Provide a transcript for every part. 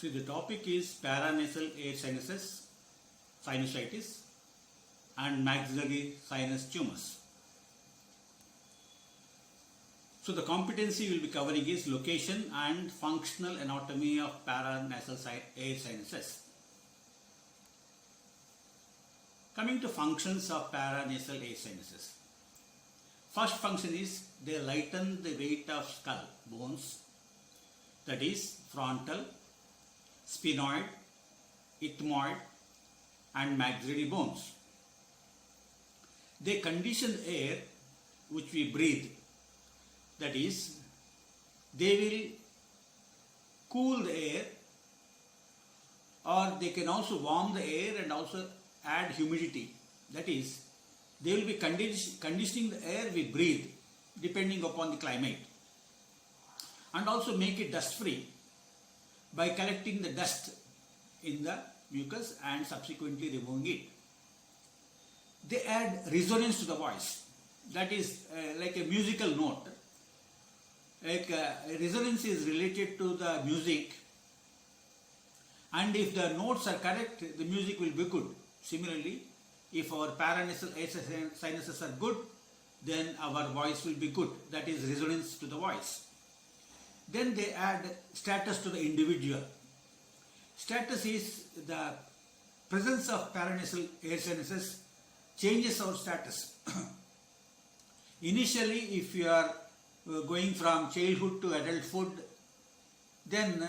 See, the topic is paranasal air sinuses, sinusitis, and maxillary sinus tumors. So, the competency we'll be covering is location and functional anatomy of paranasal air sinuses. Coming to functions of paranasal air sinuses. First function is they lighten the weight of skull bones, that is frontal, sphenoid, ethmoid and maxillary bones. They condition air which we breathe, that is they will cool the air, or they can also warm the air and also add humidity, that is they will be conditioning the air we breathe depending upon the climate, and also make it dust free by collecting the dust in the mucus and subsequently removing it. They add resonance to the voice, that is like a musical note. Like resonance is related to the music, and if the notes are correct, the music will be good. Similarly, if our paranasal air sinuses are good, then our voice will be good, that is resonance to the voice. Then they add status to the individual. Status is the presence of paranasal air sinuses changes our status. Initially, if you are going from childhood to adulthood, then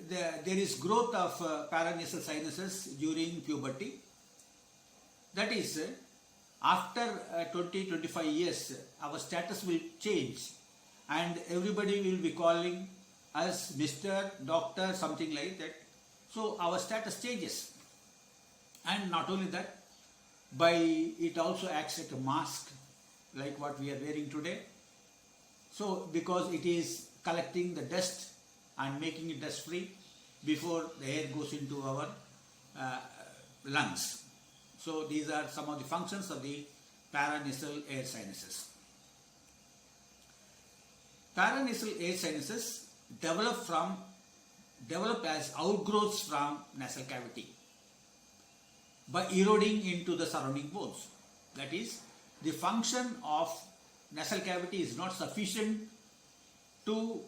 there is growth of paranasal sinuses during puberty. That is, after 20-25 years, our status will change and everybody will be calling us Mr. Doctor, something like that. So our status changes. And not only that, it also acts like a mask, like what we are wearing today. So because it is collecting the dust and making it dust free before the air goes into our lungs. So these are some of the functions of the paranasal air sinuses. Paranasal air sinuses develop as outgrowths from nasal cavity by eroding into the surrounding bones. That is, the function of nasal cavity is not sufficient to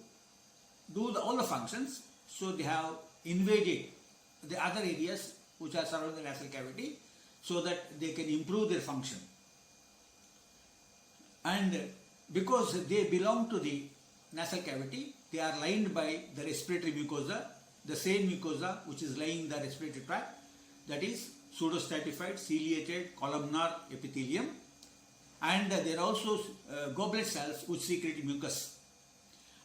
do all the functions, so they have invaded the other areas which are surrounding the nasal cavity so that they can improve their function. And because they belong to the nasal cavity, they are lined by the respiratory mucosa, the same mucosa which is lining the respiratory tract, that is pseudostratified ciliated columnar epithelium, and there are also goblet cells which secrete mucus,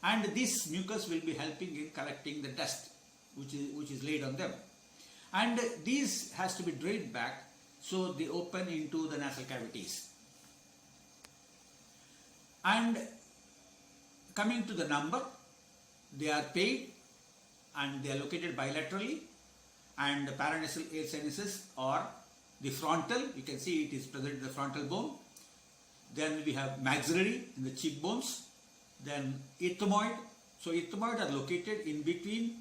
and this mucus will be helping in collecting the dust which is laid on them, and these has to be drained back, so they open into the nasal cavities. And coming to the number, they are paid and they are located bilaterally, and the paranasal air sinuses are the frontal, you can see it is present in the frontal bone. Then we have maxillary in the cheekbones, then ethmoid. So ethmoid are located in between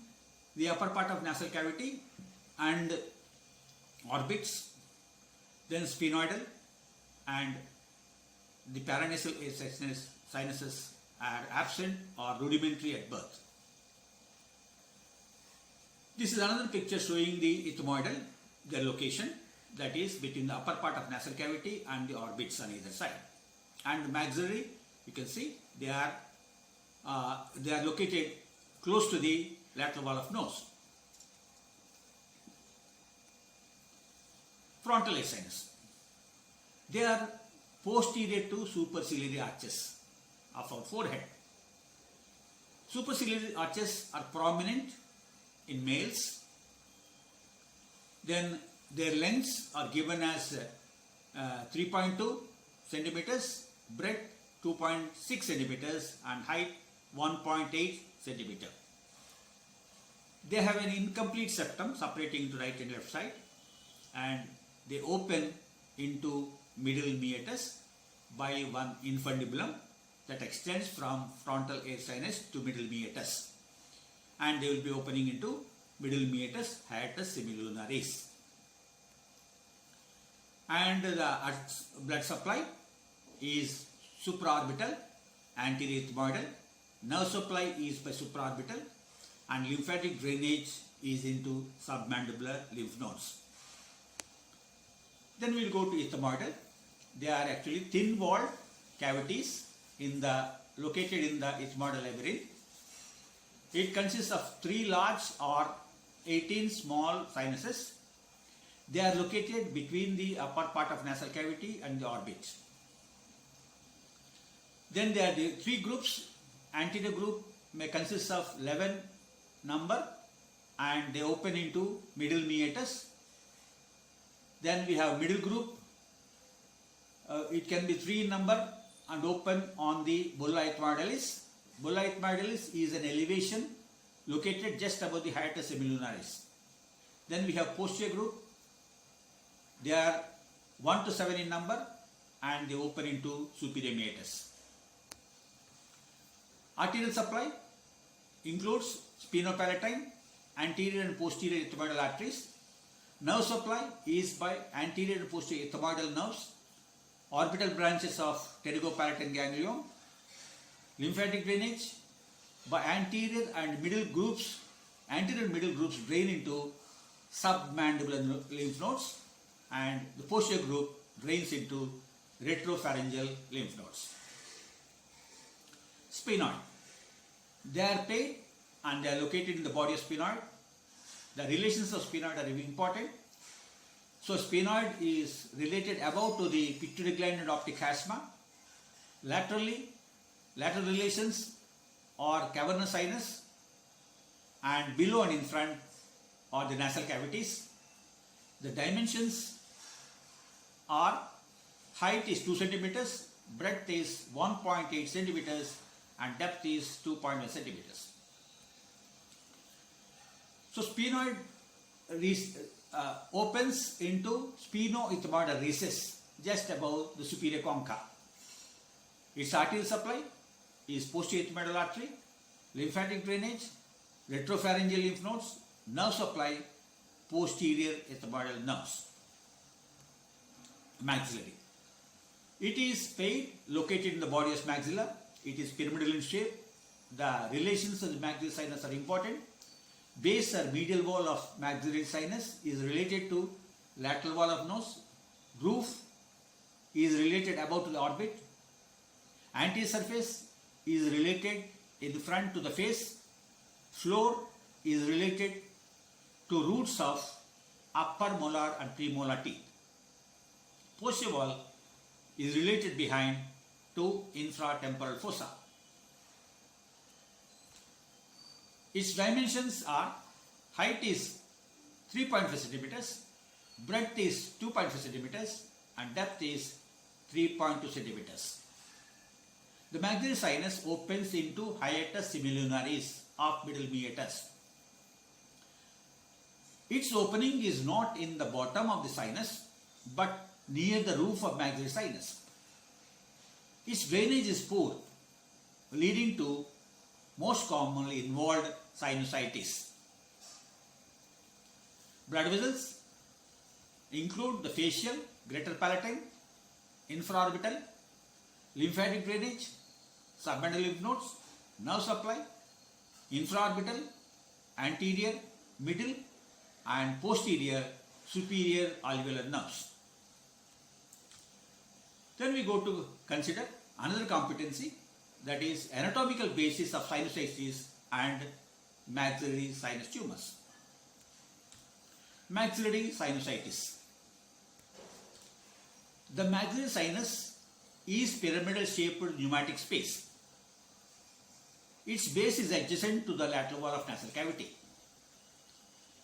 the upper part of nasal cavity and orbits, then sphenoidal, and the paranasal air sinuses are absent or rudimentary at birth. This is another picture showing the ethmoidal, their location, that is between the upper part of nasal cavity and the orbits on either side. And maxillary, you can see they are located close to the lateral wall of nose. Frontal air sinus. They are posterior to superciliary arches of our forehead. Superciliary arches are prominent in males. Then their lengths are given as 3.2 centimeters, breadth 2.6 centimeters, and height 1.8 centimeter. They have an incomplete septum separating into right and left side, and they open into middle meatus by one infundibulum that extends from frontal air sinus to middle meatus, and they will be opening into middle meatus, hiatus semilunaris. And the blood supply is supraorbital, anterior ethmoidal. Nerve supply is by supraorbital, and lymphatic drainage is into submandibular lymph nodes. Then we will go to ethmoidal. They are actually thin-walled cavities located in the ethmoidal labyrinth. It consists of 3 large or 18 small sinuses. They are located between the upper part of nasal cavity and the orbit. Then there are the 3 groups. Anterior group may consist of 11 number and they open into middle meatus. Then we have middle group. It can be 3 in number and open on the bulla ethmoidalis. Bulla ethmoidalis is an elevation located just above the hiatus semilunaris. Then we have posterior group. They are 1 to 7 in number and they open into superior meatus. Arterial supply includes sphenopalatine, anterior and posterior ethmoidal arteries. Nerve supply is by anterior and posterior ethmoidal nerves, orbital branches of pterygopalatine ganglion. Lymphatic drainage by anterior and middle groups. Anterior and middle groups drain into submandibular lymph nodes, and the posterior group drains into retropharyngeal lymph nodes. Sphenoid. They are paid and they are located in the body of sphenoid. The relations of sphenoid are very important. So sphenoid is related above to the pituitary gland and optic chiasma. Laterally, lateral relations are cavernous sinus, and below and in front are the nasal cavities. The dimensions are: height is 2 centimeters, breadth is 1.8 centimeters, and depth is 2.1 centimeters. So sphenoid opens into sphenoethmoidal recess just above the superior concha. Its arterial supply is posterior ethmoidal artery, lymphatic drainage, retropharyngeal lymph nodes, nerve supply, posterior ethmoidal nerves. Maxillary. It is paid located in the body of maxilla. It is pyramidal in shape. The relations of the maxillary sinus are important. Base or medial wall of maxillary sinus is related to lateral wall of nose. Roof is related above to the orbit. Anterior surface is related in the front to the face. Floor is related to roots of upper molar and premolar teeth. Posterior wall is related behind to infratemporal fossa. Its dimensions are: height is 3.5 centimeters, breadth is 2.5 centimeters, and depth is 3.2 centimeters. The maxillary sinus opens into hiatus semilunaris of middle meatus. Its opening is not in the bottom of the sinus but near the roof of maxillary sinus. Its drainage is poor, leading to most commonly involved sinusitis. Blood vessels include the facial, greater palatine, infraorbital, lymphatic drainage, submandibular lymph nodes, nerve supply, infraorbital, anterior, middle, and posterior, superior alveolar nerves. Then we go to consider another competency, that is anatomical basis of sinusitis and maxillary sinus tumors. Maxillary sinusitis. The maxillary sinus is pyramidal shaped pneumatic space. Its base is adjacent to the lateral wall of nasal cavity.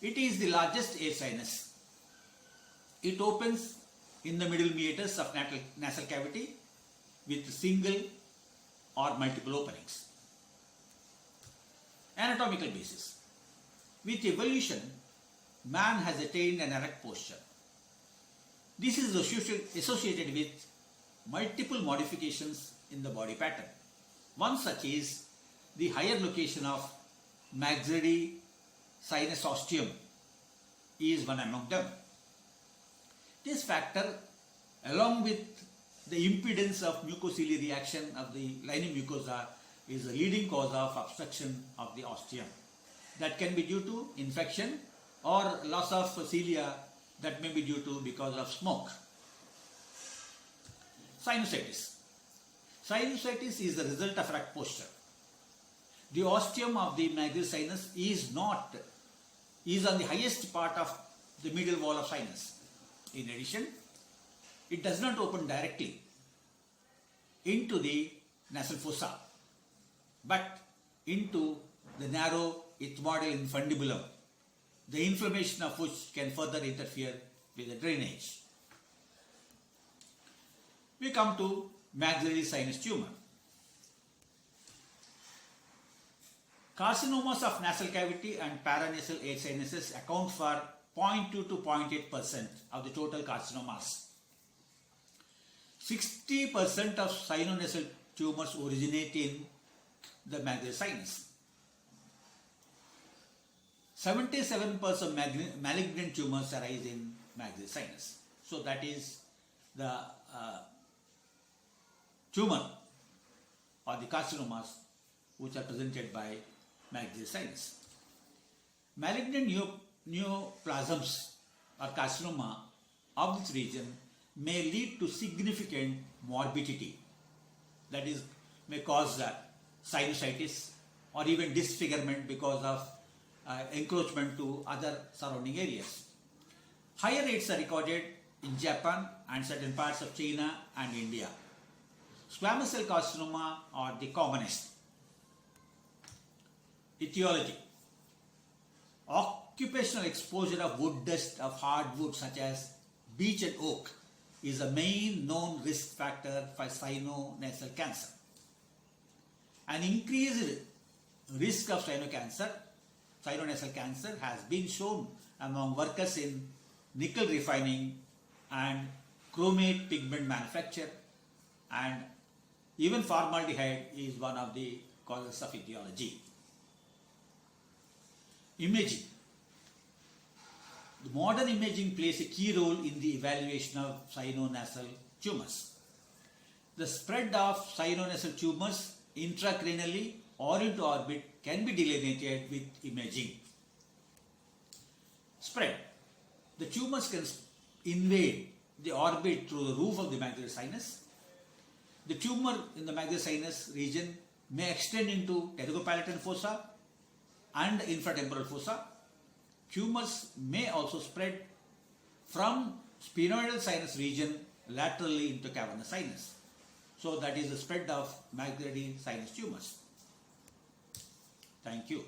It is the largest air sinus. It opens in the middle meatus of nasal cavity with single or multiple openings. Anatomical basis. With evolution, man has attained an erect posture. This is associated with multiple modifications in the body pattern. One such is the higher location of maxillary sinus ostium is one among them. This factor, along with the impedance of mucociliary reaction of the lining mucosa, is the leading cause of obstruction of the ostium. That can be due to infection or loss of cilia that may be due to because of smoke. Sinusitis. Sinusitis is the result of erect posture. The ostium of the maxillary sinus is on the highest part of the medial wall of sinus. In addition, it does not open directly into the nasal fossa, but into the narrow ethmoidal infundibulum, the inflammation of which can further interfere with the drainage. We come to maxillary sinus tumor. Carcinomas of nasal cavity and paranasal air sinuses account for 0.2 to 0.8% of the total carcinomas. 60% of sinonasal tumors originate in the maxillary sinus. 77% malignant tumors arise in maxillary sinus. So that is the tumor or the carcinomas which are presented by maxillary sinus. Malignant neoplasms or carcinoma of this region may lead to significant morbidity, that is, may cause sinusitis or even disfigurement because of encroachment to other surrounding areas. Higher rates are recorded in Japan and certain parts of China and India. Squamous cell carcinoma are the commonest. Etiology. Occupational exposure of wood dust of hardwood such as beech and oak is a main known risk factor for sinonasal cancer. An increased risk of sinonasal cancer has been shown among workers in nickel refining and chromate pigment manufacture, and even formaldehyde is one of the causes of etiology. Imaging. The modern imaging plays a key role in the evaluation of sinonasal tumors. The spread of sinonasal tumors intracranially or into orbit can be delineated with imaging. Spread. The tumors can invade the orbit through the roof of the maxillary sinus. The tumor in the maxillary sinus region may extend into pterygopalatine fossa and infratemporal fossa. Tumors may also spread from sphenoidal sinus region laterally into cavernous sinus. So that is the spread of maxillary sinus tumors. Thank you.